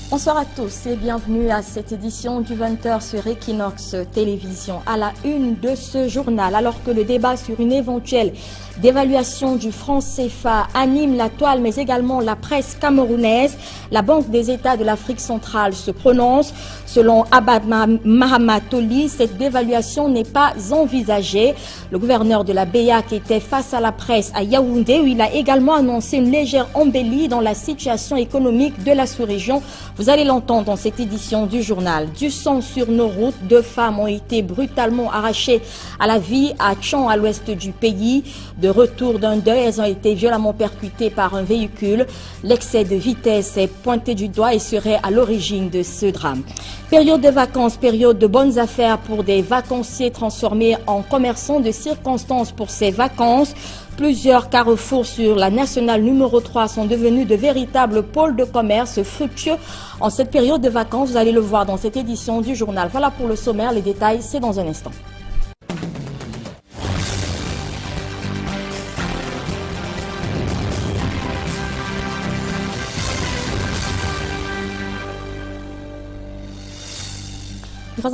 Bonsoir à tous et bienvenue à cette édition du 20h sur Equinox Télévision. À la une de ce journal, alors que le débat sur une éventuelle d'évaluation du franc CFA anime la toile mais également la presse camerounaise, la Banque des États de l'Afrique centrale se prononce. Selon Abad Mahamatoli, cette dévaluation n'est pas envisagée. Le gouverneur de la BEAC était face à la presse à Yaoundé où il a également annoncé une légère embellie dans la situation économique de la sous-région. Vous allez l'entendre dans cette édition du journal. Du sang sur nos routes, 2 femmes ont été brutalement arrachées à la vie à Tchon, à l'ouest du pays. De retour d'un deuil, elles ont été violemment percutées par un véhicule. L'excès de vitesse est pointé du doigt et serait à l'origine de ce drame. Période de vacances, période de bonnes affaires pour des vacanciers transformés en commerçants de circonstances pour ces vacances. Plusieurs carrefours sur la nationale numéro 3 sont devenus de véritables pôles de commerce fructueux en cette période de vacances. Vous allez le voir dans cette édition du journal. Voilà pour le sommaire, les détails, c'est dans un instant.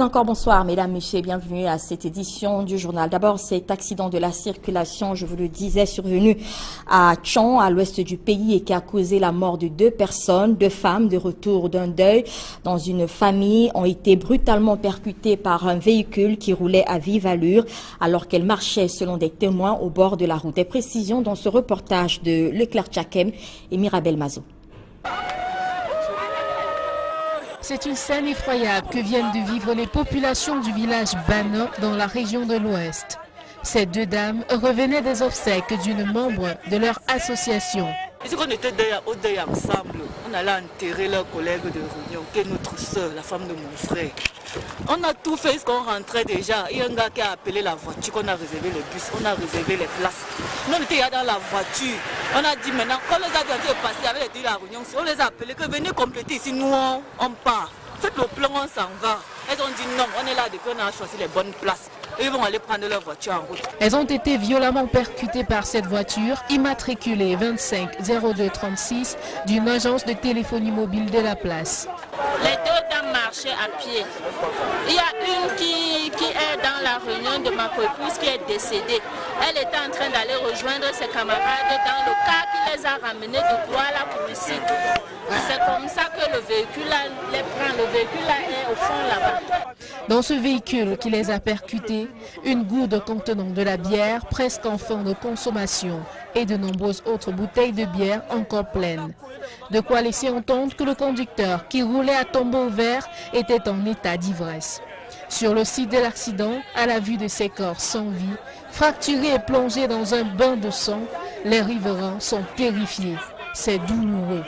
Encore bonsoir mesdames, messieurs, bienvenue à cette édition du journal. D'abord, cet accident de la circulation, je vous le disais, survenu à Tchon, à l'ouest du pays et qui a causé la mort de 2 personnes, 2 femmes de retour d'un deuil dans une famille ont été brutalement percutées par un véhicule qui roulait à vive allure alors qu'elles marchaient selon des témoins au bord de la route. Des précisions dans ce reportage de Leclerc Tchakem et Mirabel Mazo. C'est une scène effroyable que viennent de vivre les populations du village Banok dans la région de l'Ouest. Ces 2 dames revenaient des obsèques d'une membre de leur association. On était au deuil ensemble. On allait enterrer leur collègue de réunion, qui est notre soeur, la femme de mon frère. On a tout fait ce qu'on rentrait déjà. Il y a un gars qui a appelé la voiture, on a réservé le bus, on a réservé les places. Nous on était dans la voiture. On a dit maintenant, quand les adultes sont passés avec les 2 la réunion, on les a appelés que venez compléter ici, nous on part. Faites le plan, on s'en va. Elles ont dit non, on est là depuis on a choisi les bonnes places. Et ils vont aller prendre leur voiture en route. Elles ont été violemment percutées par cette voiture immatriculée 250236 d'une agence de téléphonie mobile de la place. Les 2 dames marchaient à pied. Il y a une qui est dans la réunion de ma coépouse qui est décédée. Elle était en train d'aller rejoindre ses camarades dans le car qui les a ramenés de Douala pour ici. C'est comme ça que le véhicule les prend. Le véhicule est au fond là-bas. Dans ce véhicule qui les a percutés, une gourde contenant de la bière presque en fin de consommation et de nombreuses autres bouteilles de bière encore pleines. De quoi laisser entendre que le conducteur qui roulait à tombeau ouvert était en état d'ivresse. Sur le site de l'accident, à la vue de ces corps sans vie, fracturés et plongés dans un bain de sang, les riverains sont terrifiés. C'est douloureux.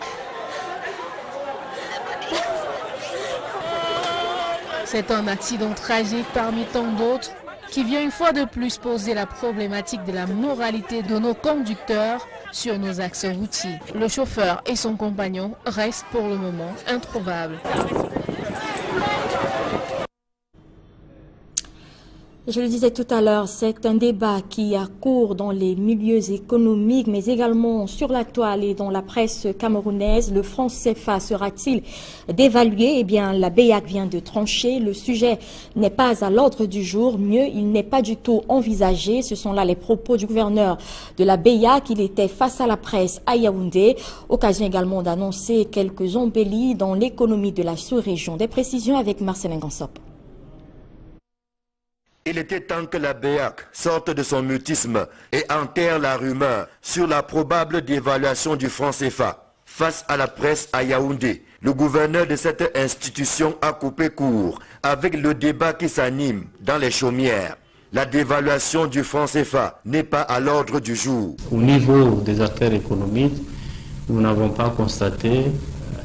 C'est un accident tragique parmi tant d'autres qui vient une fois de plus poser la problématique de la moralité de nos conducteurs sur nos axes routiers. Le chauffeur et son compagnon restent pour le moment introuvables. Je le disais tout à l'heure, c'est un débat qui a cours dans les milieux économiques, mais également sur la toile et dans la presse camerounaise. Le franc CFA sera-t-il dévalué? Eh bien, la BEAC vient de trancher. Le sujet n'est pas à l'ordre du jour. Mieux, il n'est pas du tout envisagé. Ce sont là les propos du gouverneur de la BEAC. Il était face à la presse à Yaoundé. Occasion également d'annoncer quelques embellies dans l'économie de la sous-région. Des précisions avec Marcelin Gansop. Il était temps que la BEAC sorte de son mutisme et enterre la rumeur sur la probable dévaluation du franc CFA. Face à la presse à Yaoundé, le gouverneur de cette institution a coupé court avec le débat qui s'anime dans les chaumières. La dévaluation du franc CFA n'est pas à l'ordre du jour. Au niveau des affaires économiques, nous n'avons pas constaté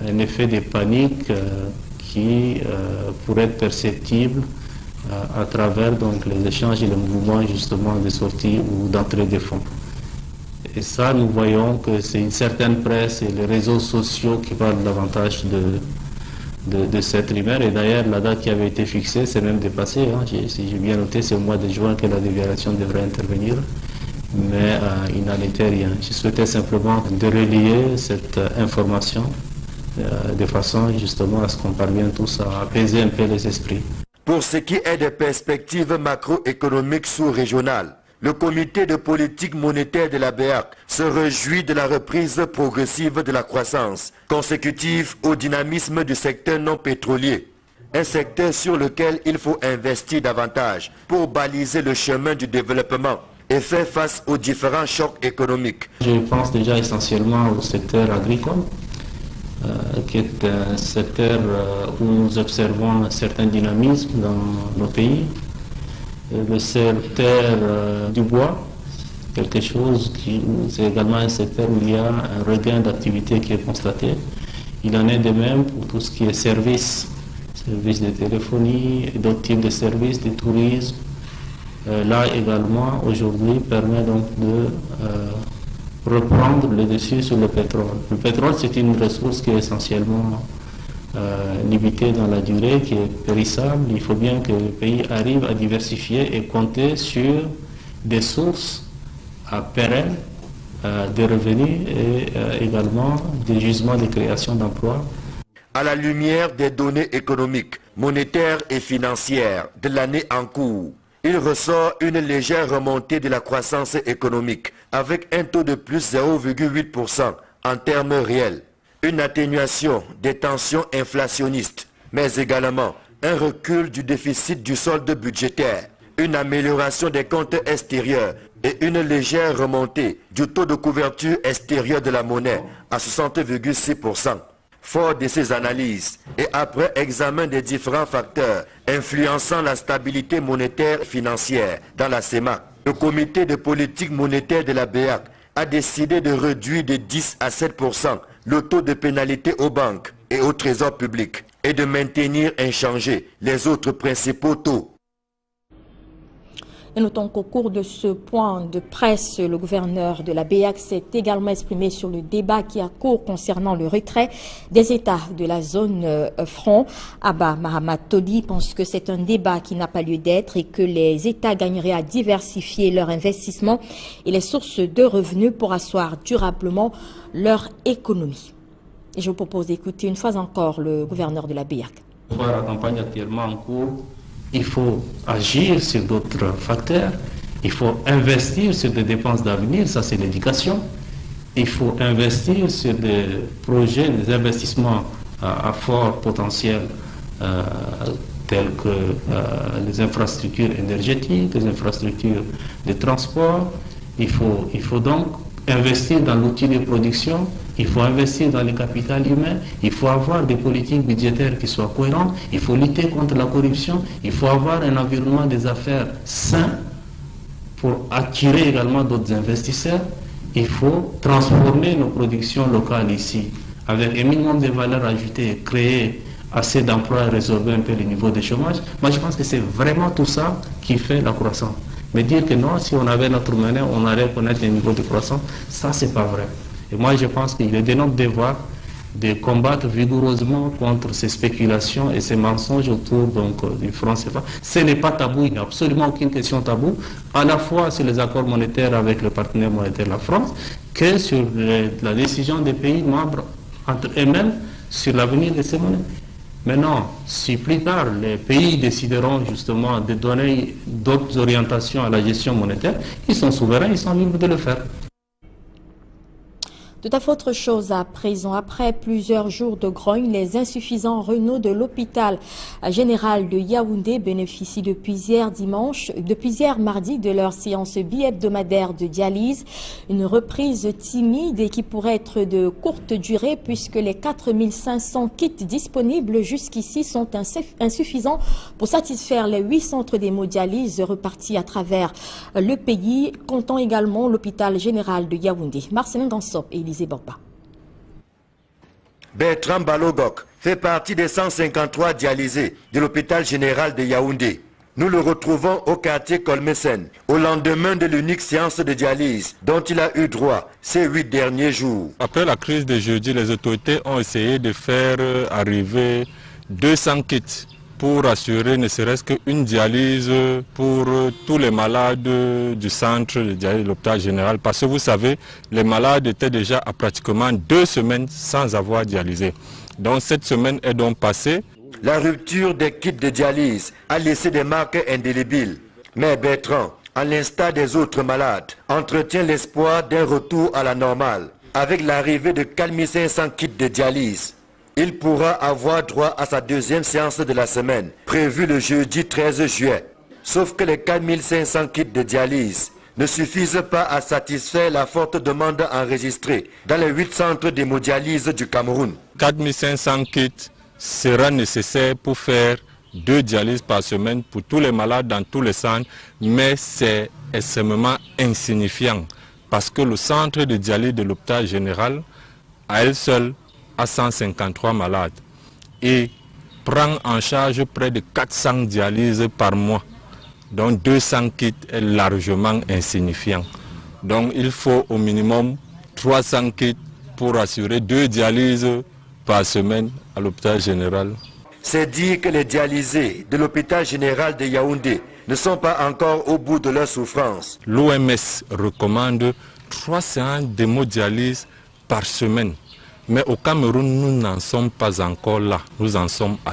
un effet de panique qui pourrait être perceptible à travers donc, les échanges et les mouvements justement de sortie ou d'entrée des fonds. Et ça, nous voyons que c'est une certaine presse et les réseaux sociaux qui parlent davantage de cette rumeur. Et d'ailleurs, la date qui avait été fixée s'est même dépassée. Hein. Si j'ai bien noté, c'est au mois de juin que la dévaluation devrait intervenir. Mais il n'en était rien. Je souhaitais simplement de relayer cette information de façon justement à ce qu'on parvienne tous à apaiser un peu les esprits. Pour ce qui est des perspectives macroéconomiques sous-régionales, le comité de politique monétaire de la BEAC se réjouit de la reprise progressive de la croissance, consécutive au dynamisme du secteur non pétrolier. Un secteur sur lequel il faut investir davantage pour baliser le chemin du développement et faire face aux différents chocs économiques. Je pense déjà essentiellement au secteur agricole, qui est un secteur où nous observons un certain dynamisme dans nos pays. Le secteur du bois, quelque chose qui c'est également un secteur où il y a un regain d'activité qui est constaté. Il en est de même pour tout ce qui est services de téléphonie, d'autres types de services, de tourisme. Là également, aujourd'hui, permet donc de reprendre le dessus sur le pétrole. Le pétrole, c'est une ressource qui est essentiellement limitée dans la durée, qui est périssable. Il faut bien que le pays arrive à diversifier et compter sur des sources pérennes de revenus et également des gisements de création d'emplois. À la lumière des données économiques, monétaires et financières de l'année en cours, il ressort une légère remontée de la croissance économique avec un taux de plus 0,8% en termes réels, une atténuation des tensions inflationnistes, mais également un recul du déficit du solde budgétaire, une amélioration des comptes extérieurs et une légère remontée du taux de couverture extérieure de la monnaie à 60,6%. Fort de ces analyses et après examen des différents facteurs influençant la stabilité monétaire et financière dans la CEMAC, le comité de politique monétaire de la BEAC a décidé de réduire de 10 à 7% le taux de pénalité aux banques et au trésor public et de maintenir inchangés les autres principaux taux. Et notons qu'au cours de ce point de presse, le gouverneur de la BEAC s'est également exprimé sur le débat qui a cours concernant le retrait des États de la zone franc. Abba Mahamat Todi pense que c'est un débat qui n'a pas lieu d'être et que les États gagneraient à diversifier leur investissement et les sources de revenus pour asseoir durablement leur économie. Et je vous propose d'écouter une fois encore le gouverneur de la BEAC. La campagne actuellement en cours. Il faut agir sur d'autres facteurs, il faut investir sur des dépenses d'avenir, ça c'est l'éducation. Il faut investir sur des projets, des investissements à fort potentiel, tels que les infrastructures énergétiques, les infrastructures de transport. Il faut donc investir dans l'outil de production, il faut investir dans le capital humain, il faut avoir des politiques budgétaires qui soient cohérentes, il faut lutter contre la corruption, il faut avoir un environnement des affaires sain pour attirer également d'autres investisseurs. Il faut transformer nos productions locales ici avec un minimum de valeur ajoutée, créer assez d'emplois et résorber un peu le niveau de chômage. Moi je pense que c'est vraiment tout ça qui fait la croissance. Mais dire que non, si on avait notre monnaie, on allait connaître les niveaux de croissance, ça c'est pas vrai. Et moi je pense qu'il est de notre devoir de combattre vigoureusement contre ces spéculations et ces mensonges autour du franc CFA. Ce n'est pas tabou, il n'y a absolument aucune question taboue, à la fois sur les accords monétaires avec le partenaire monétaire la France, que sur la décision des pays membres entre eux-mêmes sur l'avenir de ces monnaies. Maintenant, si plus tard les pays décideront justement de donner d'autres orientations à la gestion monétaire, ils sont souverains, ils sont libres de le faire. Tout à fait autre chose à présent. Après plusieurs jours de grogne, les insuffisants rénaux de l'hôpital général de Yaoundé bénéficient depuis hier mardi de leur séance bi-hebdomadaire de dialyse. Une reprise timide et qui pourrait être de courte durée puisque les 4500 kits disponibles jusqu'ici sont insuffisants pour satisfaire les 8 centres d'hémodialyse repartis à travers le pays, comptant également l'hôpital général de Yaoundé. Marcelin Gansop et Élisée Bamba. Bertrand Balogok fait partie des 153 dialysés de l'hôpital général de Yaoundé. Nous le retrouvons au quartier Colmesen, au lendemain de l'unique séance de dialyse dont il a eu droit ces 8 derniers jours. Après la crise de jeudi, les autorités ont essayé de faire arriver 200 kits pour assurer ne serait-ce qu'une dialyse pour tous les malades du centre de dialyse de l'hôpital général. Parce que vous savez, les malades étaient déjà à pratiquement 2 semaines sans avoir dialysé. Donc cette semaine est donc passée. La rupture des kits de dialyse a laissé des marques indélébiles. Mais Bertrand, à l'instar des autres malades, entretient l'espoir d'un retour à la normale. Avec l'arrivée de 4500 kits de dialyse, il pourra avoir droit à sa 2e séance de la semaine, prévue le jeudi 13 juillet. Sauf que les 4500 kits de dialyse ne suffisent pas à satisfaire la forte demande enregistrée dans les 8 centres d'hémodialyse du Cameroun. 4500 kits sera nécessaire pour faire 2 dialyses par semaine pour tous les malades dans tous les centres, mais c'est extrêmement insignifiant parce que le centre de dialyse de l'hôpital général, à elle seule, a 153 malades et prend en charge près de 400 dialyses par mois. Donc 200 kits est largement insignifiant. Donc il faut au minimum 300 kits pour assurer 2 dialyses par semaine à l'hôpital général. C'est dire que les dialysés de l'hôpital général de Yaoundé ne sont pas encore au bout de leur souffrance. L'OMS recommande 3 séances d'hémodialyse par semaine. Mais au Cameroun, nous n'en sommes pas encore là. Nous en sommes à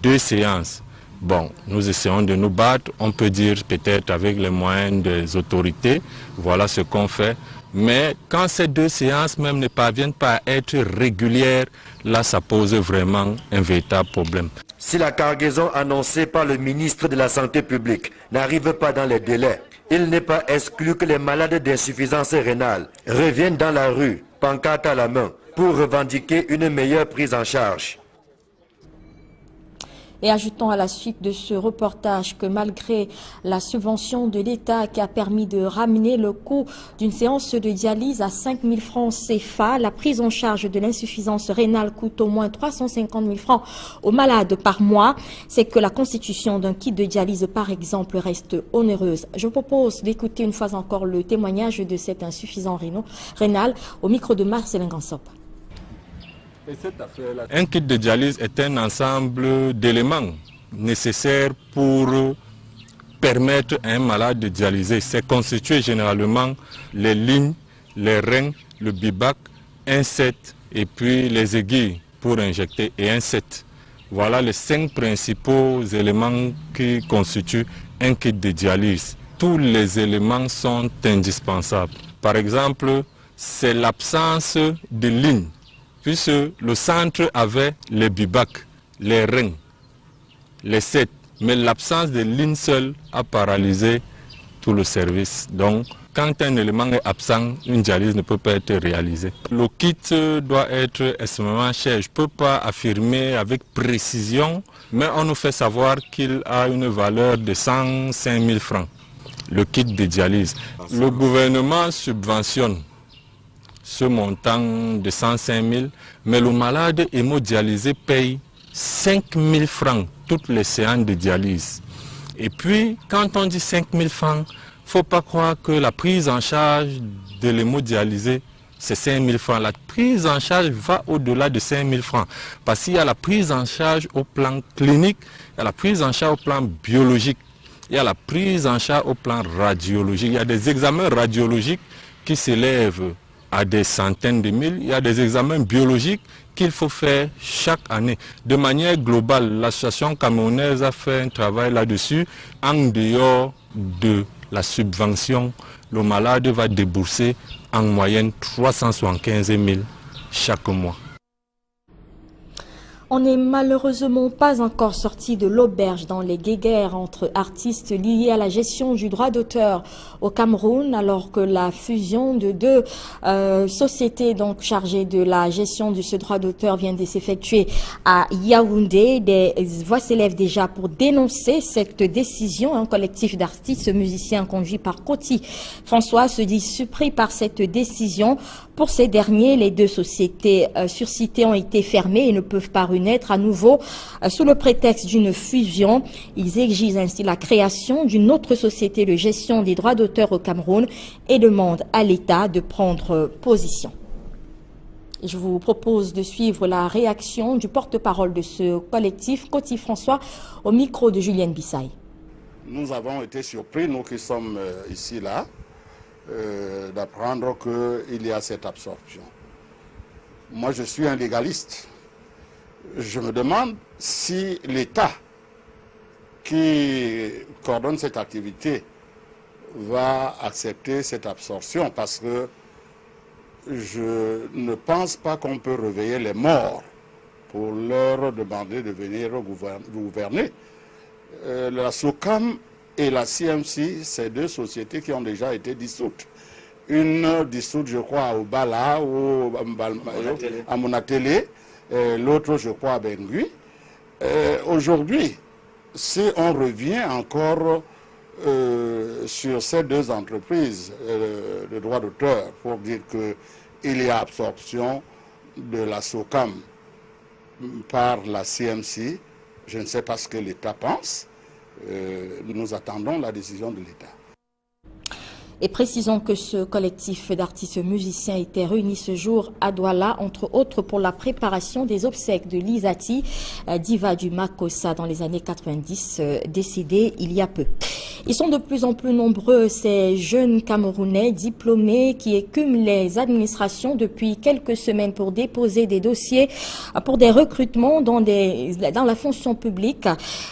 2 séances. Bon, nous essayons de nous battre, on peut dire peut-être avec les moyens des autorités. Voilà ce qu'on fait. Mais quand ces 2 séances même ne parviennent pas à être régulières, là ça pose vraiment un véritable problème. Si la cargaison annoncée par le ministre de la Santé publique n'arrive pas dans les délais, il n'est pas exclu que les malades d'insuffisance rénale reviennent dans la rue, pancarte à la main, pour revendiquer une meilleure prise en charge. Et ajoutons à la suite de ce reportage que malgré la subvention de l'État qui a permis de ramener le coût d'une séance de dialyse à 5 000 francs CFA, la prise en charge de l'insuffisance rénale coûte au moins 350 000 francs aux malades par mois. C'est que la constitution d'un kit de dialyse, par exemple, reste onéreuse. Je propose d'écouter une fois encore le témoignage de cet insuffisant rénal au micro de Marcelin Gansop. Un kit de dialyse est un ensemble d'éléments nécessaires pour permettre à un malade de dialyser. C'est constitué généralement les lignes, les reins, le bibac, un set et puis les aiguilles pour injecter et un set. Voilà les 5 principaux éléments qui constituent un kit de dialyse. Tous les éléments sont indispensables. Par exemple, c'est l'absence de lignes. Puisque le centre avait les bibacs, les reins, les sets, mais l'absence de ligne seule a paralysé tout le service. Donc, quand un élément est absent, une dialyse ne peut pas être réalisée. Le kit doit être extrêmement cher. Je ne peux pas affirmer avec précision, mais on nous fait savoir qu'il a une valeur de 105 000 francs, le kit de dialyse. Le gouvernement subventionne ce montant de 105 000, mais le malade hémodialysé paye 5 000 francs toutes les séances de dialyse. Et puis, quand on dit 5 000 francs, il ne faut pas croire que la prise en charge de l'hémodialysé, c'est 5 000 francs. La prise en charge va au-delà de 5 000 francs. Parce qu'il y a la prise en charge au plan clinique, il y a la prise en charge au plan biologique, il y a la prise en charge au plan radiologique. Il y a des examens radiologiques qui s'élèvent à des centaines de mille. Il y a des examens biologiques qu'il faut faire chaque année. De manière globale, l'association camerounaise a fait un travail là-dessus. En dehors de la subvention, le malade va débourser en moyenne 375 000 chaque mois. On n'est malheureusement pas encore sorti de l'auberge dans les guéguerres entre artistes liés à la gestion du droit d'auteur au Cameroun, alors que la fusion de 2 sociétés donc chargées de la gestion de ce droit d'auteur vient de s'effectuer à Yaoundé. Des voix s'élèvent déjà pour dénoncer cette décision. Un collectif d'artistes musiciens conduit par Koti François se dit surpris par cette décision. Pour ces derniers, les 2 sociétés surcitées ont été fermées et ne peuvent pas renaître à nouveau sous le prétexte d'une fusion. Ils exigent ainsi la création d'une autre société de gestion des droits d'auteur au Cameroun et demandent à l'État de prendre position. Je vous propose de suivre la réaction du porte-parole de ce collectif, Coty François, au micro de Julienne Bissaï. Nous avons été surpris, nous qui sommes ici, là, d'apprendre qu'il y a cette absorption. Moi, je suis un légaliste. Je me demande si l'État qui coordonne cette activité va accepter cette absorption, parce que je ne pense pas qu'on peut réveiller les morts pour leur demander de venir gouverner. La SOCAM et la CMC, c'est deux sociétés qui ont déjà été dissoutes. Une dissoute, je crois, au Bala, à Monatélé, l'autre, je crois, à Bengui. Aujourd'hui, si on revient encore sur ces deux entreprises de droit d'auteur pour dire qu'il y a absorption de la SOCAM par la CMC, je ne sais pas ce que l'État pense. Nous attendons la décision de l'État. Et précisons que ce collectif d'artistes musiciens était réuni ce jour à Douala, entre autres pour la préparation des obsèques de Lisati, diva du Makossa dans les années 90, décédée il y a peu. Ils sont de plus en plus nombreux, ces jeunes Camerounais diplômés qui écument les administrations depuis quelques semaines pour déposer des dossiers pour des recrutements dans la fonction publique.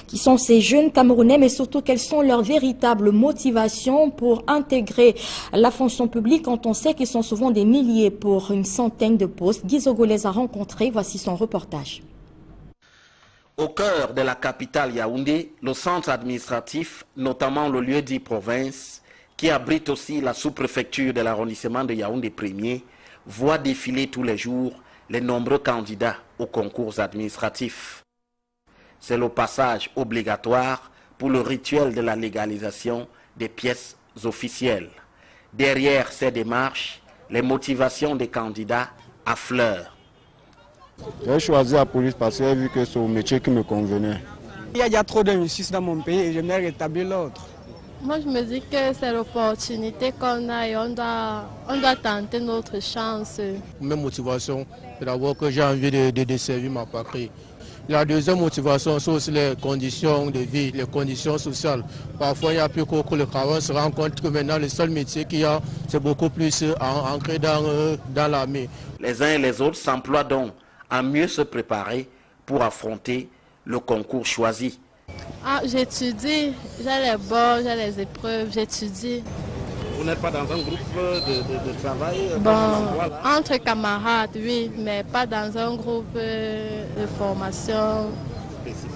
Qui sont ces jeunes Camerounais, mais surtout quelles sont leurs véritables motivations pour intégrer la fonction publique quand on sait qu'ils sont souvent des milliers pour une centaine de postes. Guy Zogo les a rencontrés, voici son reportage. Au cœur de la capitale Yaoundé, le centre administratif, notamment le lieu dit province, qui abrite aussi la sous-préfecture de l'arrondissement de Yaoundé 1er, voit défiler tous les jours les nombreux candidats aux concours administratifs. C'est le passage obligatoire pour le rituel de la légalisation des pièces officielles. Derrière ces démarches, les motivations des candidats affleurent. J'ai choisi la police parce que j'ai vu que c'est un métier qui me convenait. Il y a déjà trop d'injustice dans mon pays et j'aimerais rétablir l'ordre. Moi, je me dis que c'est l'opportunité qu'on a et on doit tenter notre chance. Ma motivation, c'est d'abord que j'ai envie de desservir ma patrie. La deuxième motivation, c'est aussi les conditions de vie, les conditions sociales. Parfois, il n'y a plus qu'au le travail. On se rend compte que maintenant, le seul métier qu'il y a, c'est beaucoup plus ancré dans l'armée. Les uns et les autres s'emploient donc à mieux se préparer pour affronter le concours choisi. J'étudie, j'ai les bords, j'ai les épreuves, j'étudie. Vous n'êtes pas dans un groupe de travail? Entre camarades, oui, mais pas dans un groupe de formation spécifique.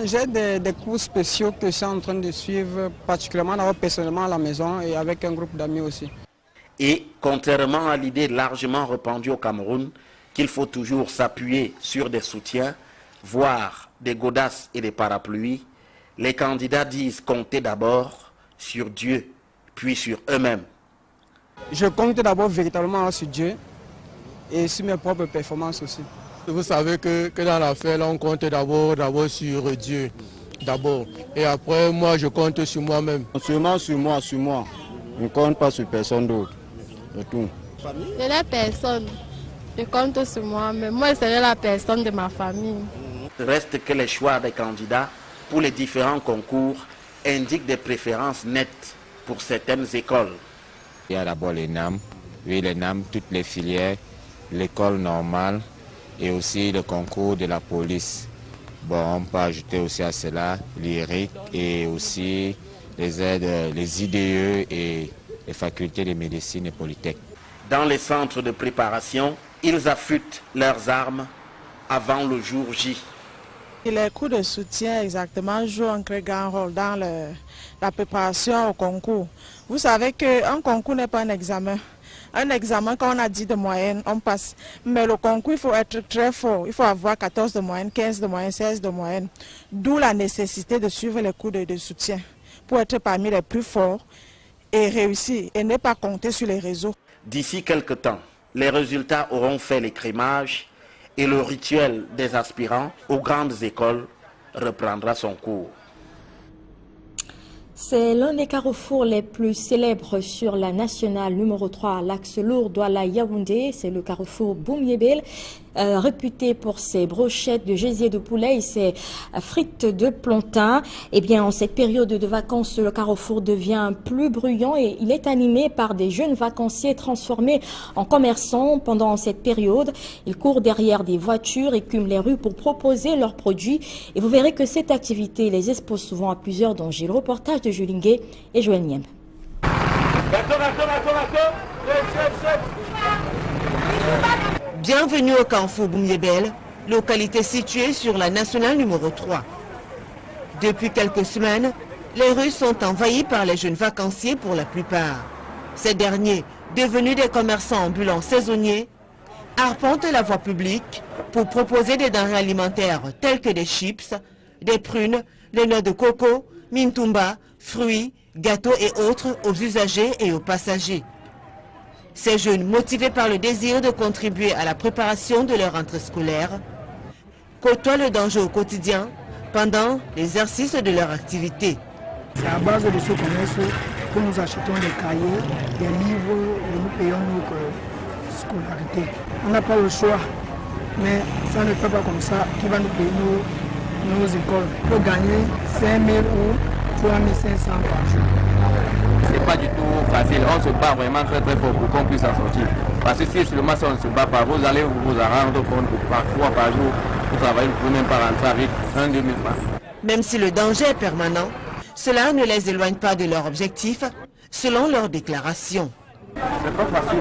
J'ai des cours spéciaux que je suis en train de suivre, particulièrement personnellement à la maison et avec un groupe d'amis aussi. Et contrairement à l'idée largement répandue au Cameroun, qu'il faut toujours s'appuyer sur des soutiens, voire des godasses et des parapluies, les candidats disent compter d'abord sur Dieu, puis sur eux-mêmes. Je compte d'abord véritablement sur Dieu et sur mes propres performances aussi. Vous savez que dans l'affaire, on compte d'abord sur Dieu, d'abord. Et après, moi, je compte sur moi-même. Seulement sur moi. Je ne compte pas sur personne d'autre. C'est tout. Je n'ai personne. Je compte sur moi, mais moi, je serai la personne de ma famille. Reste que les choix des candidats pour les différents concours indiquent des préférences nettes pour certaines écoles. Il y a d'abord les NAM, oui, les NAM, toutes les filières, l'école normale et aussi le concours de la police. Bon, on peut ajouter aussi à cela l'IRIC et aussi les aides, les IDE et les facultés de médecine et polytech. Dans les centres de préparation, ils affûtent leurs armes avant le jour J. Les cours de soutien exactement jouent un très grand rôle dans la préparation au concours. Vous savez qu'un concours n'est pas un examen. Un examen, quand on a 10 de moyenne, on passe. Mais le concours, il faut être très fort. Il faut avoir 14 de moyenne, 15 de moyenne, 16 de moyenne. D'où la nécessité de suivre les cours de soutien pour être parmi les plus forts et réussir et ne pas compter sur les réseaux. D'ici quelques temps, les résultats auront fait l'écrémage et le rituel des aspirants aux grandes écoles reprendra son cours. C'est l'un des carrefours les plus célèbres sur la nationale numéro 3, l'axe lourd Douala-Yaoundé. C'est le carrefour Boum-Yébel, réputé pour ses brochettes de gésier de poulet et ses frites de plantain. Eh bien, en cette période de vacances, le carrefour devient plus bruyant et il est animé par des jeunes vacanciers transformés en commerçants pendant cette période. Ils courent derrière des voitures, écument les rues pour proposer leurs produits. Et vous verrez que cette activité les expose souvent à plusieurs dangers. Le reportage de Julingué et Joël Niemb. Bienvenue au carrefour Boum-Yébel, localité située sur la nationale numéro 3. Depuis quelques semaines, les rues sont envahies par les jeunes vacanciers pour la plupart. Ces derniers, devenus des commerçants ambulants saisonniers, arpentent la voie publique pour proposer des denrées alimentaires telles que des chips, des prunes, des noix de coco, mintumba, fruits, gâteaux et autres aux usagers et aux passagers. Ces jeunes, motivés par le désir de contribuer à la préparation de leur rentrée scolaire, côtoient le danger au quotidien pendant l'exercice de leur activité. C'est à base de ce commerce que nous achetons des cahiers, des livres et nous payons nos scolarités. On n'a pas le choix, mais ça ne fait pas comme ça qui va nous payer nos écoles. On peut gagner 5 000 ou 3 500 par jour. C'est pas du tout facile, on se bat vraiment très fort pour qu'on puisse en sortir. Parce que si seulement si on ne se bat pas, vous allez vous en rendre compte que parfois par jour, vous travaillez, vous ne pouvez même pas rentrer avec 1 2 000 francs. Même si le danger est permanent, cela ne les éloigne pas de leur objectif, selon leur déclaration. C'est pas facile.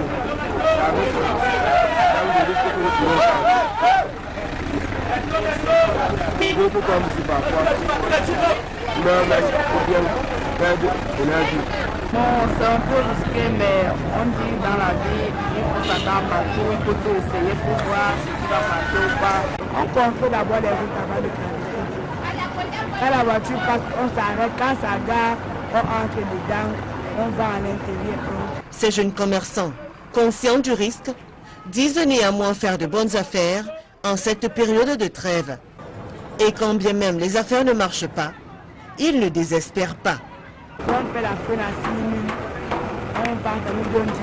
Bon, c'est un peu risqué, mais on dit dans la vie, il faut s'attendre partout, il faut tout essayer pour voir si tu vas marcher ou pas. On contrôle d'abord les routes avant de traverser. Quand la voiture passe, on s'arrête, quand ça gare, on entre dedans, on va à l'intérieur. Ces jeunes commerçants, conscients du risque, disent néanmoins faire de bonnes affaires en cette période de trêve. Et quand bien même les affaires ne marchent pas, ils ne désespèrent pas. On fait la peine à 6 000, on part, on nous donne 10 500.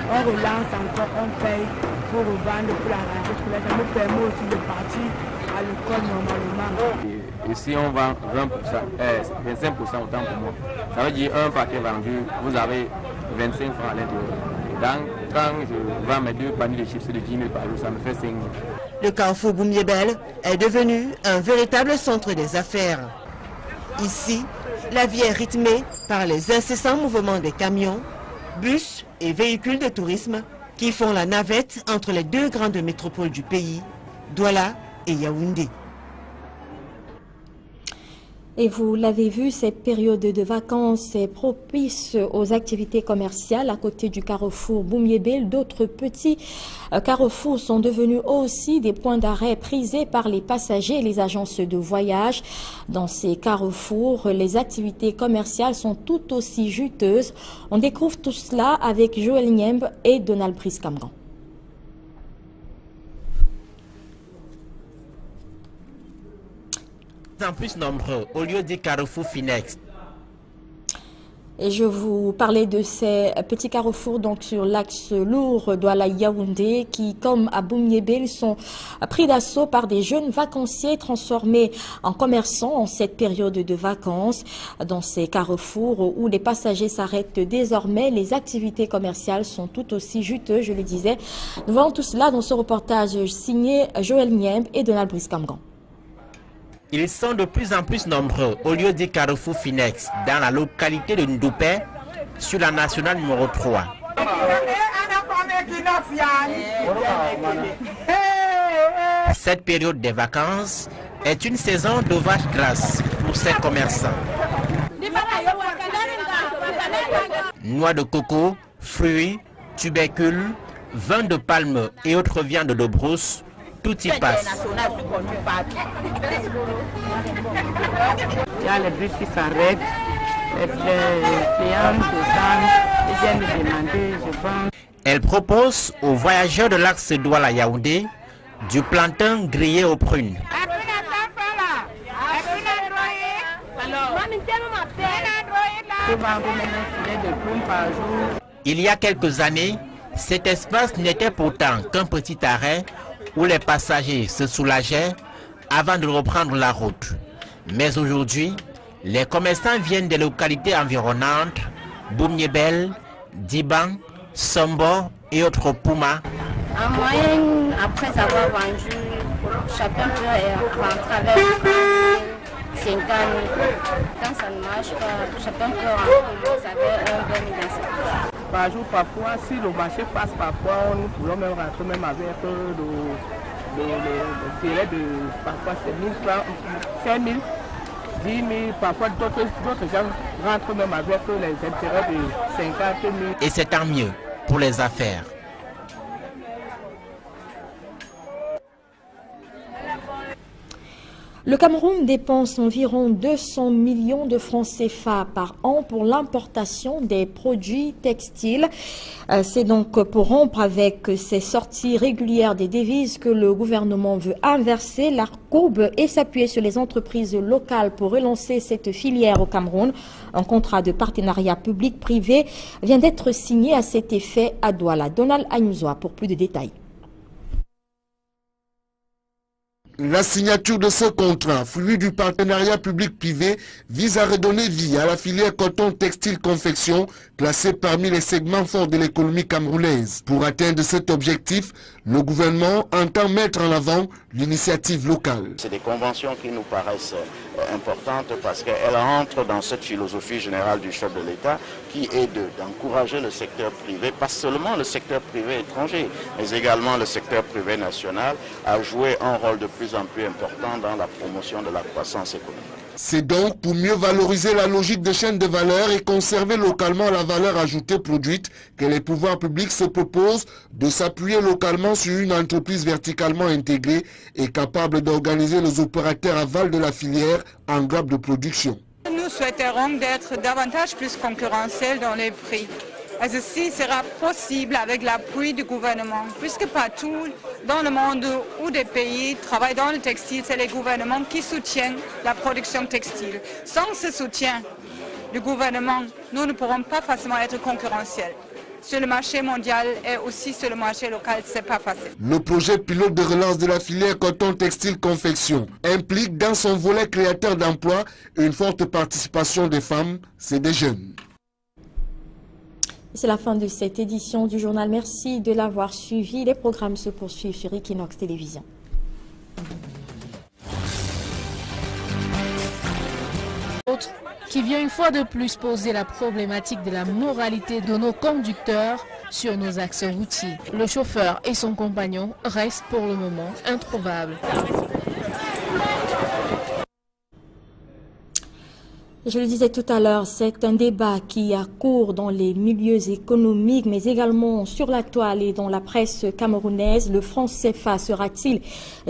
On relance encore, on paye pour revendre, pour la rentrée scolaire. Ça nous permet aussi de partir à l'école normalement. Ici, on vend 25% autant pour moi. Ça veut dire un paquet vendu, vous avez 25 francs à l'intérieur. Quand je vends mes 2 paniers de chips de 10 000 par jour, ça me fait 5 000. Le carrefour Boum-Yébel est devenu un véritable centre des affaires. Ici, la vie est rythmée par les incessants mouvements des camions, bus et véhicules de tourisme qui font la navette entre les 2 grandes métropoles du pays, Douala et Yaoundé. Et vous l'avez vu, cette période de vacances est propice aux activités commerciales. À côté du carrefour Boum-Yébel, d'autres petits carrefours sont devenus aussi des points d'arrêt prisés par les passagers et les agences de voyage. Dans ces carrefours, les activités commerciales sont tout aussi juteuses. On découvre tout cela avec Joël Niemb et Donald Brice-Camgan. En plus nombreux au lieu du carrefour Finex. Et je vous parlais de ces petits carrefours donc sur l'axe lourd Douala-Yaoundé qui, comme à Boum-Yébel, sont pris d'assaut par des jeunes vacanciers transformés en commerçants en cette période de vacances. Dans ces carrefours où les passagers s'arrêtent désormais, les activités commerciales sont tout aussi juteuses, je le disais. Nous voyons tout cela dans ce reportage signé Joël Niemb et Donald Brice-Camgan. Ils sont de plus en plus nombreux au lieu du carrefour Finex dans la localité de Ndoupé sur la nationale numéro 3. Cette période des vacances est une saison d'ouvrage grasse pour ces commerçants. Noix de coco, fruits, tubercules, vin de palme et autres viandes de brousse, tout y passe. Il y a les bus qui s'arrêtent, les clients descendent, ils viennent me demander, je vends. Elle propose aux voyageurs de l'axe Douala-Yaoundé du plantain grillé aux prunes. peux vendre même un filet de plumes par jour. Il y a quelques années, cet espace n'était pourtant qu'un petit arrêt où les passagers se soulageaient avant de reprendre la route. Mais aujourd'hui, les commerçants viennent des localités environnantes, Boumniébel, Diban, Sombo et autres Pouma. En moyenne, après avoir vendu, chacun peut rentrer avec 50 000. Quand ça ne marche pas, chacun peut rentrer avec 20 000 dans sa poche. Par jour, parfois, si le marché passe parfois, nous pouvons même rentrer même avec le filet de parfois 5 000, 10 000, parfois d'autres gens rentrent même avec les intérêts de 50 000. Et c'est tant mieux pour les affaires. Le Cameroun dépense environ 200 millions de francs CFA par an pour l'importation des produits textiles. C'est donc pour rompre avec ces sorties régulières des devises que le gouvernement veut inverser la courbe et s'appuyer sur les entreprises locales pour relancer cette filière au Cameroun. Un contrat de partenariat public-privé vient d'être signé à cet effet à Douala. Donald Ayouzoa pour plus de détails. La signature de ce contrat, fruit du partenariat public-privé, vise à redonner vie à la filière coton textile confection, classée parmi les segments forts de l'économie camerounaise. Pour atteindre cet objectif, le gouvernement entend mettre en avant l'initiative locale. C'est des conventions qui nous paraissent importantes parce qu'elles entrent dans cette philosophie générale du chef de l'État qui est d'encourager le secteur privé, pas seulement le secteur privé étranger, mais également le secteur privé national à jouer un rôle de plus en plus important dans la promotion de la croissance économique. C'est donc pour mieux valoriser la logique de chaîne de valeur et conserver localement la valeur ajoutée produite que les pouvoirs publics se proposent de s'appuyer localement sur une entreprise verticalement intégrée et capable d'organiser les opérateurs aval de la filière en grappe de production. Nous souhaiterons d'être davantage plus concurrentiels dans les prix. Et ceci sera possible avec l'appui du gouvernement, puisque partout dans le monde où des pays travaillent dans le textile, c'est les gouvernements qui soutiennent la production textile. Sans ce soutien du gouvernement, nous ne pourrons pas facilement être concurrentiels. Sur le marché mondial et aussi sur le marché local, ce n'est pas facile. Le projet pilote de relance de la filière coton textile confection implique dans son volet créateur d'emplois une forte participation des femmes, c'est des jeunes. C'est la fin de cette édition du journal. Merci de l'avoir suivi. Les programmes se poursuivent sur Equinox Télévision. Autre qui vient une fois de plus poser la problématique de la moralité de nos conducteurs sur nos axes routiers. Le chauffeur et son compagnon restent pour le moment introuvables. Je le disais tout à l'heure, c'est un débat qui a cours dans les milieux économiques, mais également sur la toile et dans la presse camerounaise. Le franc CFA sera-t-il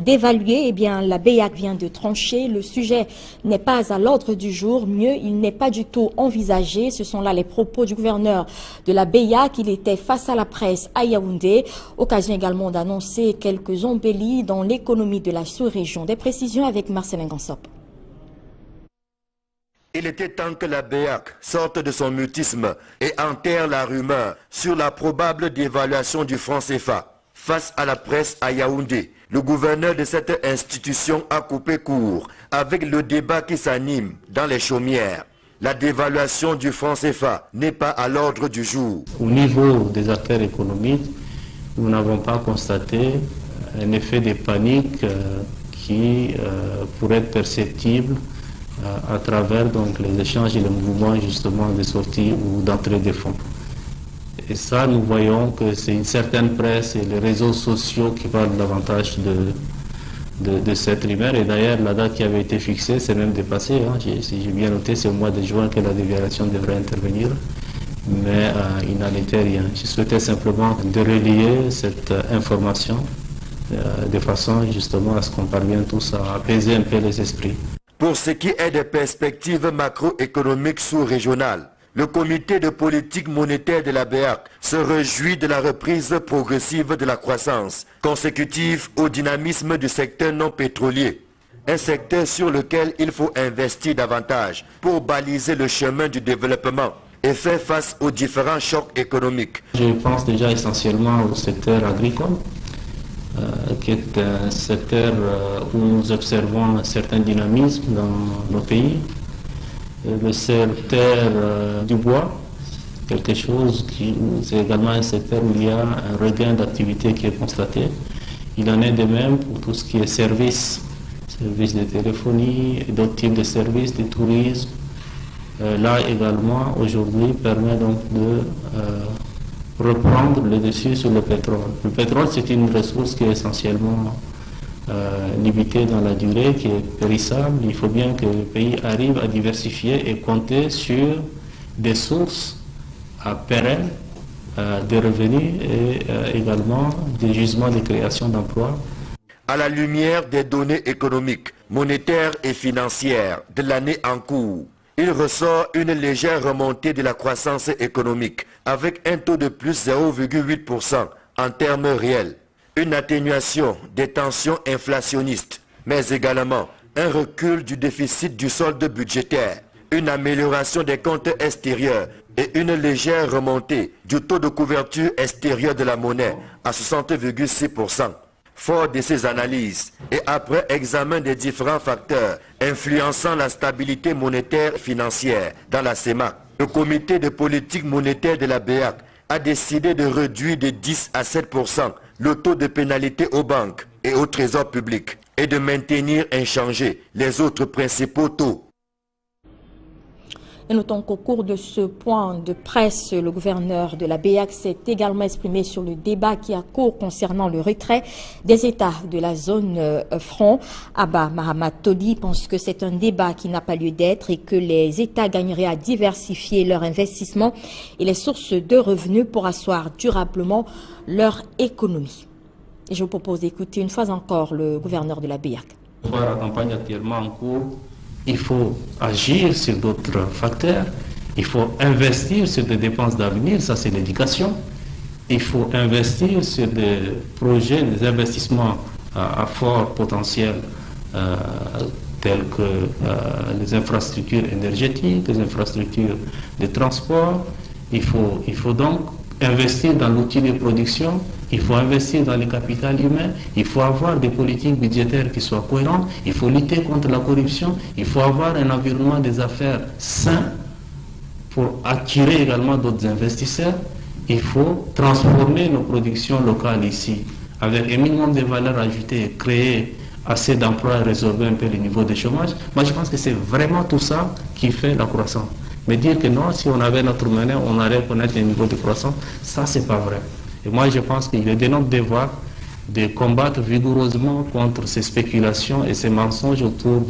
dévalué? Eh bien, la BEAC vient de trancher. Le sujet n'est pas à l'ordre du jour. Mieux, il n'est pas du tout envisagé. Ce sont là les propos du gouverneur de la BEAC. Il était face à la presse à Yaoundé. Occasion également d'annoncer quelques embellis dans l'économie de la sous-région. Des précisions avec Marcelin Gansop. Il était temps que la BEAC sorte de son mutisme et enterre la rumeur sur la probable dévaluation du franc CFA. Face à la presse à Yaoundé, le gouverneur de cette institution a coupé court avec le débat qui s'anime dans les chaumières. La dévaluation du franc CFA n'est pas à l'ordre du jour. Au niveau des acteurs économiques, nous n'avons pas constaté un effet de panique qui pourrait être perceptible à travers donc, les échanges et les mouvements justement de sortie ou d'entrée des fonds. Et ça, nous voyons que c'est une certaine presse et les réseaux sociaux qui parlent davantage de cette rumeur. Et d'ailleurs, la date qui avait été fixée s'est même dépassée. Hein. Si j'ai bien noté, c'est au mois de juin que la dévaluation devrait intervenir. Mais il n'en était rien. Je souhaitais simplement de relier cette information de façon justement à ce qu'on parvienne tous à apaiser un peu les esprits. Pour ce qui est des perspectives macroéconomiques sous-régionales, le comité de politique monétaire de la BEAC se réjouit de la reprise progressive de la croissance, consécutive au dynamisme du secteur non pétrolier. un secteur sur lequel il faut investir davantage pour baliser le chemin du développement et faire face aux différents chocs économiques. Je pense déjà essentiellement au secteur agricole, qui est un secteur où nous observons un certain dynamisme dans nos pays. Le secteur du bois, quelque chose qui c'est également un secteur où il y a un regain d'activité qui est constaté. Il en est de même pour tout ce qui est services de téléphonie et d'autres types de services, de tourisme. Là également, aujourd'hui, permet donc de reprendre le dessus sur le pétrole. Le pétrole, c'est une ressource qui est essentiellement limitée dans la durée, qui est périssable. Il faut bien que le pays arrive à diversifier et compter sur des sources pérennes de revenus et également des gisements de création d'emplois. À la lumière des données économiques, monétaires et financières de l'année en cours, il ressort une légère remontée de la croissance économique avec un taux de plus 0,8% en termes réels, une atténuation des tensions inflationnistes, mais également un recul du déficit du solde budgétaire, une amélioration des comptes extérieurs et une légère remontée du taux de couverture extérieure de la monnaie à 60,6%. Fort de ces analyses et après examen des différents facteurs influençant la stabilité monétaire financière dans la CEMAC, le comité de politique monétaire de la BEAC a décidé de réduire de 10 à 7% le taux de pénalité aux banques et au trésor public et de maintenir inchangés les autres principaux taux. Et notons qu'au cours de ce point de presse, le gouverneur de la BEAC s'est également exprimé sur le débat qui a cours concernant le retrait des États de la zone franc. Abba Mahamat Todi pense que c'est un débat qui n'a pas lieu d'être et que les États gagneraient à diversifier leur investissement et les sources de revenus pour asseoir durablement leur économie. Et je vous propose d'écouter une fois encore le gouverneur de la BEAC. La campagne actuellement en cours. Il faut agir sur d'autres facteurs, il faut investir sur des dépenses d'avenir, ça c'est l'éducation. Il faut investir sur des projets, des investissements à fort potentiel, tels que les infrastructures énergétiques, les infrastructures de transport. Il faut donc investir dans l'outil de production, il faut investir dans le capital humain, il faut avoir des politiques budgétaires qui soient cohérentes, il faut lutter contre la corruption, il faut avoir un environnement des affaires sain pour attirer également d'autres investisseurs. Il faut transformer nos productions locales ici avec un minimum de valeur ajoutée et créer assez d'emplois et résorber un peu le niveau de chômage. Moi je pense que c'est vraiment tout ça qui fait la croissance. Mais dire que non, si on avait notre monnaie, on allait connaître un niveau de croissance, ça c'est pas vrai. Et moi je pense qu'il est de notre devoir de combattre vigoureusement contre ces spéculations et ces mensonges autour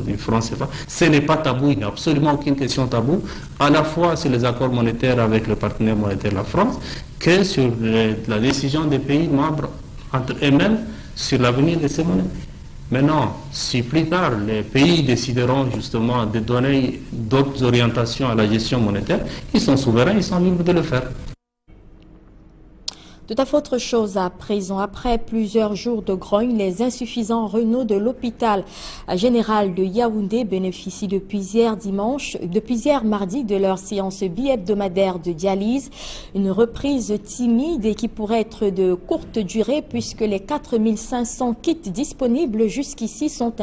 du franc CFA. Ce n'est pas tabou, il n'y a absolument aucune question tabou, à la fois sur les accords monétaires avec le partenaire monétaire la France, que sur la décision des pays membres entre eux-mêmes sur l'avenir de ces monnaies. Maintenant, si plus tard les pays décideront justement de donner d'autres orientations à la gestion monétaire, ils sont souverains, ils sont libres de le faire. Tout à fait autre chose à présent. Après plusieurs jours de grogne, les insuffisants rénaux de l'hôpital général de Yaoundé bénéficient depuis hier mardi de leur séance bi-hebdomadaire de dialyse. Une reprise timide et qui pourrait être de courte durée puisque les 4500 kits disponibles jusqu'ici sont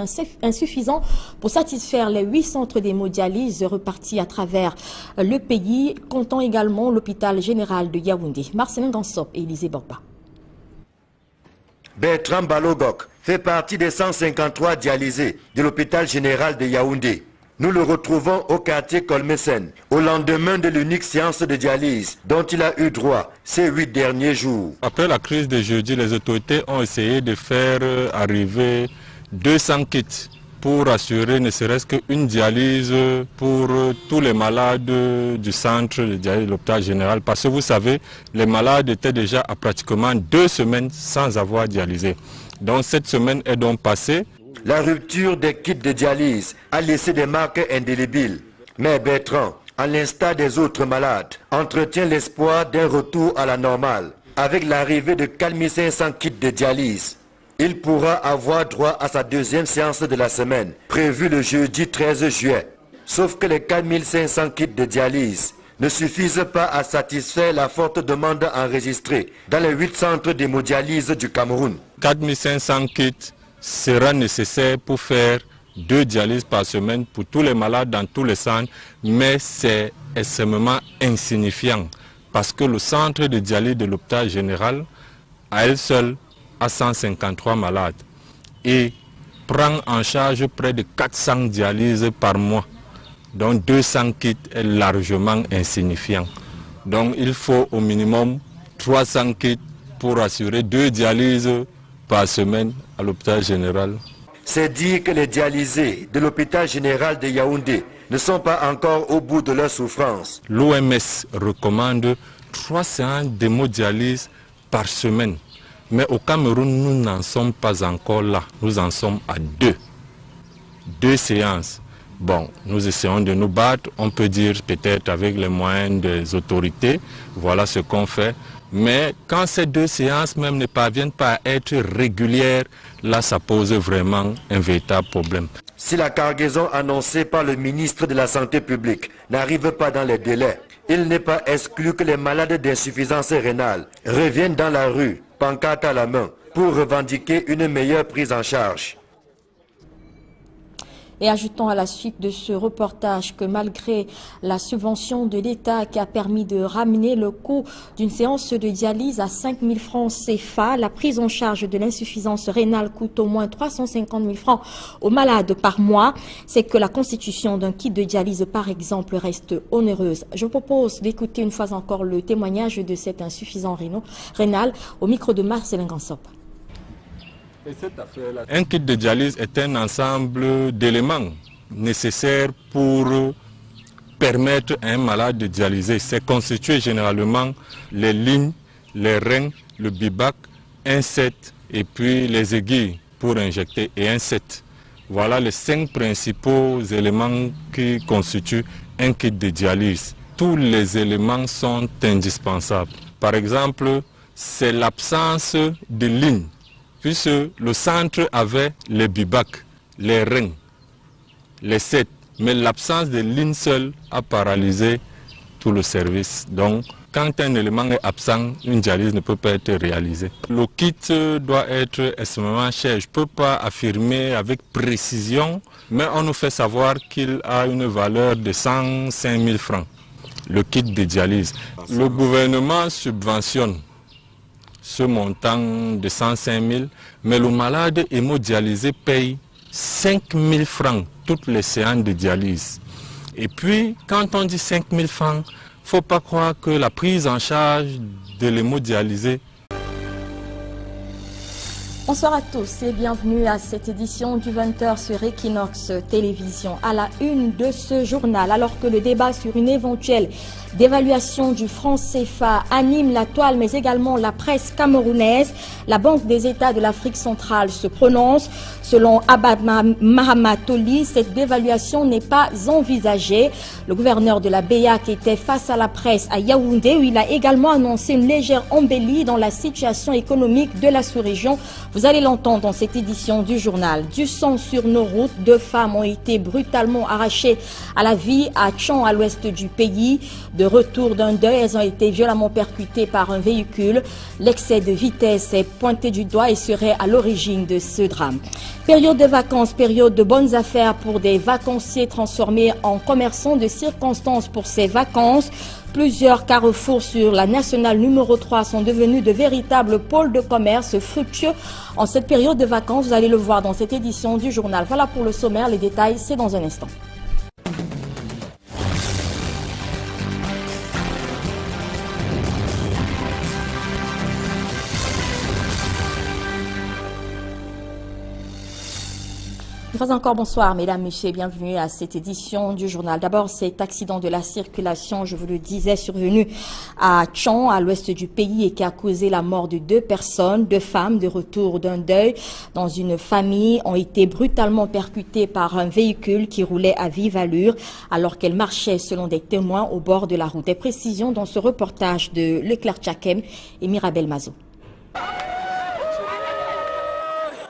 insuffisants pour satisfaire les 8 centres d'hémodialyse repartis à travers le pays, comptant également l'hôpital général de Yaoundé. Marcelin Gansop et Élisée Borba. Bertrand Balogok fait partie des 153 dialysés de l'hôpital général de Yaoundé. Nous le retrouvons au quartier Colmesen, au lendemain de l'unique séance de dialyse dont il a eu droit ces 8 derniers jours. Après la crise de jeudi, les autorités ont essayé de faire arriver 200 kits pour assurer ne serait-ce qu'une dialyse pour tous les malades du centre de dialyse de l'hôpital général. Parce que vous savez, les malades étaient déjà à pratiquement 2 semaines sans avoir dialysé. Donc cette semaine est donc passée. La rupture des kits de dialyse a laissé des marques indélébiles. Mais Bertrand, à l'instar des autres malades, entretient l'espoir d'un retour à la normale avec l'arrivée de 4500 kits de dialyse. Il pourra avoir droit à sa deuxième séance de la semaine, prévue le jeudi 13 juillet. Sauf que les 4500 kits de dialyse ne suffisent pas à satisfaire la forte demande enregistrée dans les 8 centres d'hémodialyse du Cameroun. 4500 kits sera nécessaire pour faire 2 dialyses par semaine pour tous les malades dans tous les centres, mais c'est extrêmement insignifiant parce que le centre de dialyse de l'hôpital général, à elle seule, a 153 malades et prend en charge près de 400 dialyses par mois. Donc 200 kits est largement insignifiant. Donc il faut au minimum 300 kits pour assurer 2 dialyses par semaine à l'hôpital général. C'est dire que les dialysés de l'hôpital général de Yaoundé ne sont pas encore au bout de leur souffrance. L'OMS recommande 3 séances d'hémodialyse par semaine. Mais au Cameroun, nous n'en sommes pas encore là. Nous en sommes à 2 séances. Bon, nous essayons de nous battre, on peut dire peut-être avec les moyens des autorités, voilà ce qu'on fait. Mais quand ces 2 séances même ne parviennent pas à être régulières, là ça pose vraiment un véritable problème. Si la cargaison annoncée par le ministre de la Santé publique n'arrive pas dans les délais, il n'est pas exclu que les malades d'insuffisance rénale reviennent dans la rue, pancarte à la main, pour revendiquer une meilleure prise en charge. Et ajoutons à la suite de ce reportage que malgré la subvention de l'État qui a permis de ramener le coût d'une séance de dialyse à 5 000 francs CFA, la prise en charge de l'insuffisance rénale coûte au moins 350 000 francs aux malades par mois. C'est que la constitution d'un kit de dialyse, par exemple, reste onéreuse. Je propose d'écouter une fois encore le témoignage de cet insuffisant rénal au micro de Marcelin Gansop. Un kit de dialyse est un ensemble d'éléments nécessaires pour permettre à un malade de dialyser. C'est constitué généralement les lignes, les reins, le bibac, un set et puis les aiguilles pour injecter et un set. Voilà les 5 principaux éléments qui constituent un kit de dialyse. Tous les éléments sont indispensables. Par exemple, c'est l'absence de lignes. Puisque le centre avait les bibacs, les reins, les sets, mais l'absence de ligne seule a paralysé tout le service. Donc, quand un élément est absent, une dialyse ne peut pas être réalisée. Le kit doit être extrêmement cher. Je ne peux pas affirmer avec précision, mais on nous fait savoir qu'il a une valeur de 105 000 francs, le kit de dialyse. Le gouvernement subventionne ce montant de 105 000, mais le malade hémodialysé paye 5 000 francs toutes les séances de dialyse. Et puis, quand on dit 5 000 francs, il ne faut pas croire que la prise en charge de l'hémodialysé. Bonsoir à tous et bienvenue à cette édition du 20h sur Equinox Télévision. À la une de ce journal, alors que le débat sur une éventuelle d'évaluation du franc CFA anime la toile mais également la presse camerounaise, la Banque des États de l'Afrique centrale se prononce. Selon Abad Mahamatoli, cette dévaluation n'est pas envisagée. Le gouverneur de la BEAC était face à la presse à Yaoundé où il a également annoncé une légère embellie dans la situation économique de la sous-région. Vous allez l'entendre dans cette édition du journal. Du sang sur nos routes, 2 femmes ont été brutalement arrachées à la vie à Tchon, à l'ouest du pays. De retour d'un deuil, elles ont été violemment percutées par un véhicule. L'excès de vitesse est pointé du doigt et serait à l'origine de ce drame. Période de vacances, période de bonnes affaires pour des vacanciers transformés en commerçants de circonstances pour ces vacances. Plusieurs carrefours sur la nationale numéro 3 sont devenus de véritables pôles de commerce fructueux en cette période de vacances. Vous allez le voir dans cette édition du journal. Voilà pour le sommaire, les détails, c'est dans un instant. Une fois encore, bonsoir mesdames, messieurs, bienvenue à cette édition du journal. D'abord, cet accident de la circulation, je vous le disais, survenu à Tchon, à l'ouest du pays et qui a causé la mort de 2 personnes, 2 femmes de retour d'un deuil dans une famille ont été brutalement percutées par un véhicule qui roulait à vive allure alors qu'elles marchaient selon des témoins au bord de la route. Des précisions dans ce reportage de Leclerc Tchakem et Mirabel Mazo.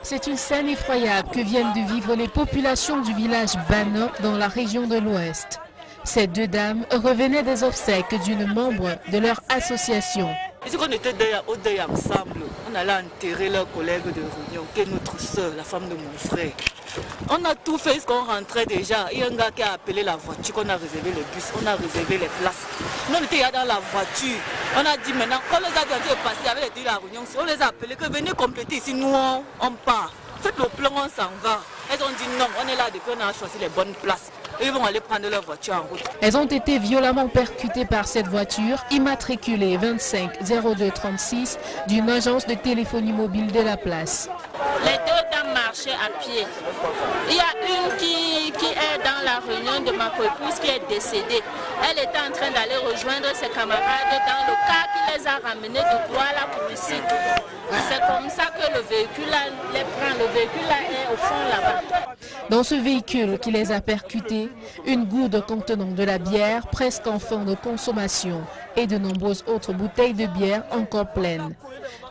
C'est une scène effroyable que viennent de vivre les populations du village Banok dans la région de l'Ouest. Ces deux dames revenaient des obsèques d'une membre de leur association. Ici, on était au deuil ensemble. On allait enterrer leur collègue de réunion, qui est notre soeur, la femme de mon frère. On a tout fait ce qu'on rentrait déjà. Il y a un gars qui a appelé la voiture, qu'on a réservé le bus, on a réservé les places. Nous, on était dans la voiture. On a dit maintenant, quand les a dit de passer avec les deux la réunion, on les a appelés que venez compléter ici, nous on part. Faites le plan, on s'en va. Elles ont dit non, on est là depuis on a choisi les bonnes places. Et ils vont aller prendre leur voiture en route. Elles ont été violemment percutées par cette voiture immatriculée 25 02 36 d'une agence de téléphonie mobile de la place. Les deux dames marchaient à pied. Il y a une qui est dans la réunion de ma coépouse qui est décédée. Elle était en train d'aller rejoindre ses camarades dans le car qui les a ramenés de Douala pour ici. C'est comme ça que le véhicule là les prend. Le véhicule là est au fond là-bas. Dans ce véhicule qui les a percutés, une gourde contenant de la bière presque en fin de consommation et de nombreuses autres bouteilles de bière encore pleines.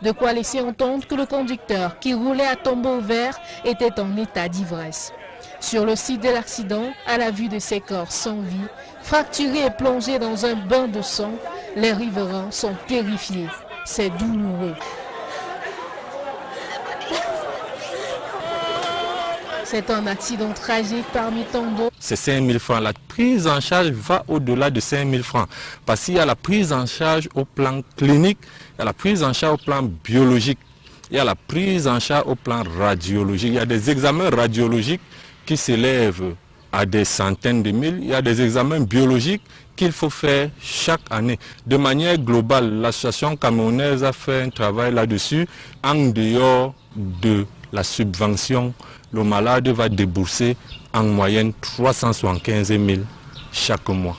De quoi laisser entendre que le conducteur qui roulait à tombeau ouvert était en état d'ivresse. Sur le site de l'accident, à la vue de ces corps sans vie, fracturés et plongés dans un bain de sang, les riverains sont terrifiés. C'est douloureux. C'est un accident tragique parmi tant d'autres. C'est 5 000 francs. La prise en charge va au-delà de 5 000 francs. Parce qu'il y a la prise en charge au plan clinique, il y a la prise en charge au plan biologique, il y a la prise en charge au plan radiologique. Il y a des examens radiologiques qui s'élèvent à des centaines de mille. Il y a des examens biologiques qu'il faut faire chaque année. De manière globale, l'association camerounaise a fait un travail là-dessus. En dehors de la subvention, le malade va débourser en moyenne 375 000 chaque mois.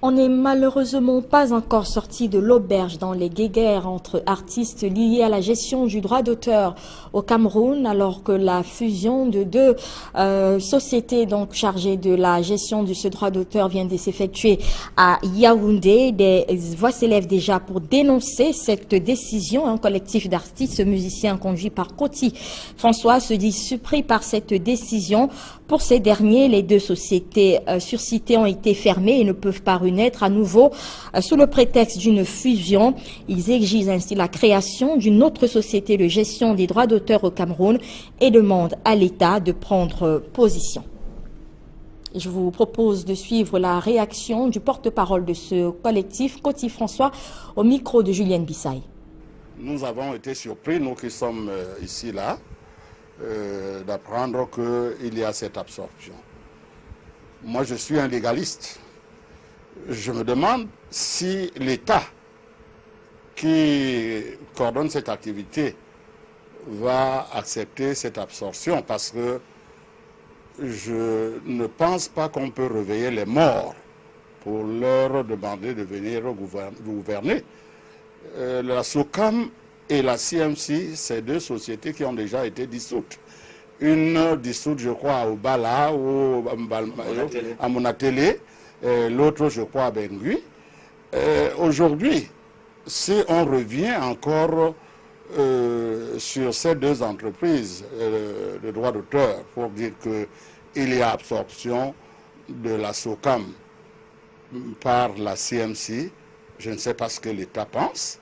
On n'est malheureusement pas encore sorti de l'auberge dans les guéguerres entre artistes liés à la gestion du droit d'auteur au Cameroun, alors que la fusion de deux sociétés donc chargées de la gestion de ce droit d'auteur vient de s'effectuer à Yaoundé. Des voix s'élèvent déjà pour dénoncer cette décision. Un collectif d'artistes musiciens conduit par Koti François se dit surpris par cette décision. Pour ces derniers, les deux sociétés surcitées ont été fermées et ne peuvent pas renaître à nouveau sous le prétexte d'une fusion. Ils exigent ainsi la création d'une autre société de gestion des droits d'auteur au Cameroun et demandent à l'État de prendre position. Je vous propose de suivre la réaction du porte-parole de ce collectif, Koti François, au micro de Julienne Bissaï. Nous avons été surpris, nous qui sommes ici là, d'apprendre qu'il y a cette absorption. Moi, je suis un légaliste. Je me demande si l'État qui coordonne cette activité va accepter cette absorption, parce que je ne pense pas qu'on peut réveiller les morts pour leur demander de venir gouverner. La SOCAM et la CMC, c'est deux sociétés qui ont déjà été dissoutes. Une dissoute, je crois, au Bala, à Monatélé, l'autre, je crois, à Bengui. Aujourd'hui, si on revient encore sur ces deux entreprises de droit d'auteur pour dire qu'il y a absorption de la SOCAM par la CMC, je ne sais pas ce que l'État pense.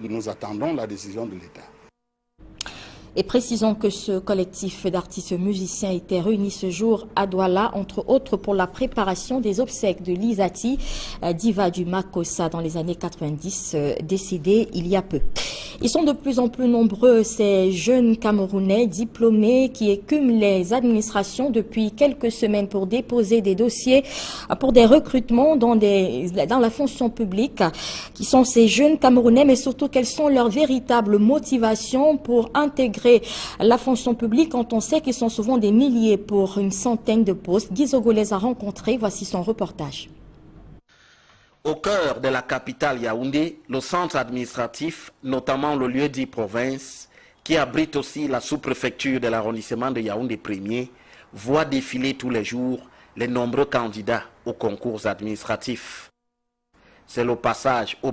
Nous attendons la décision de l'État. Et précisons que ce collectif d'artistes musiciens était réuni ce jour à Douala, entre autres pour la préparation des obsèques de Lisati, diva du Makossa dans les années 90, décédée il y a peu. Ils sont de plus en plus nombreux, ces jeunes Camerounais diplômés qui écument les administrations depuis quelques semaines pour déposer des dossiers pour des recrutements dans la fonction publique. Qui sont ces jeunes Camerounais, mais surtout quelles sont leurs véritables motivations pour intégrer la fonction publique quand on sait qu'ils sont souvent des milliers pour une centaine de postes. Guy Zogo les a rencontrés, voici son reportage. Au cœur de la capitale Yaoundé, le centre administratif, notamment le lieu dit province, qui abrite aussi la sous-préfecture de l'arrondissement de Yaoundé 1er, voit défiler tous les jours les nombreux candidats aux concours administratifs. C'est le passage obligé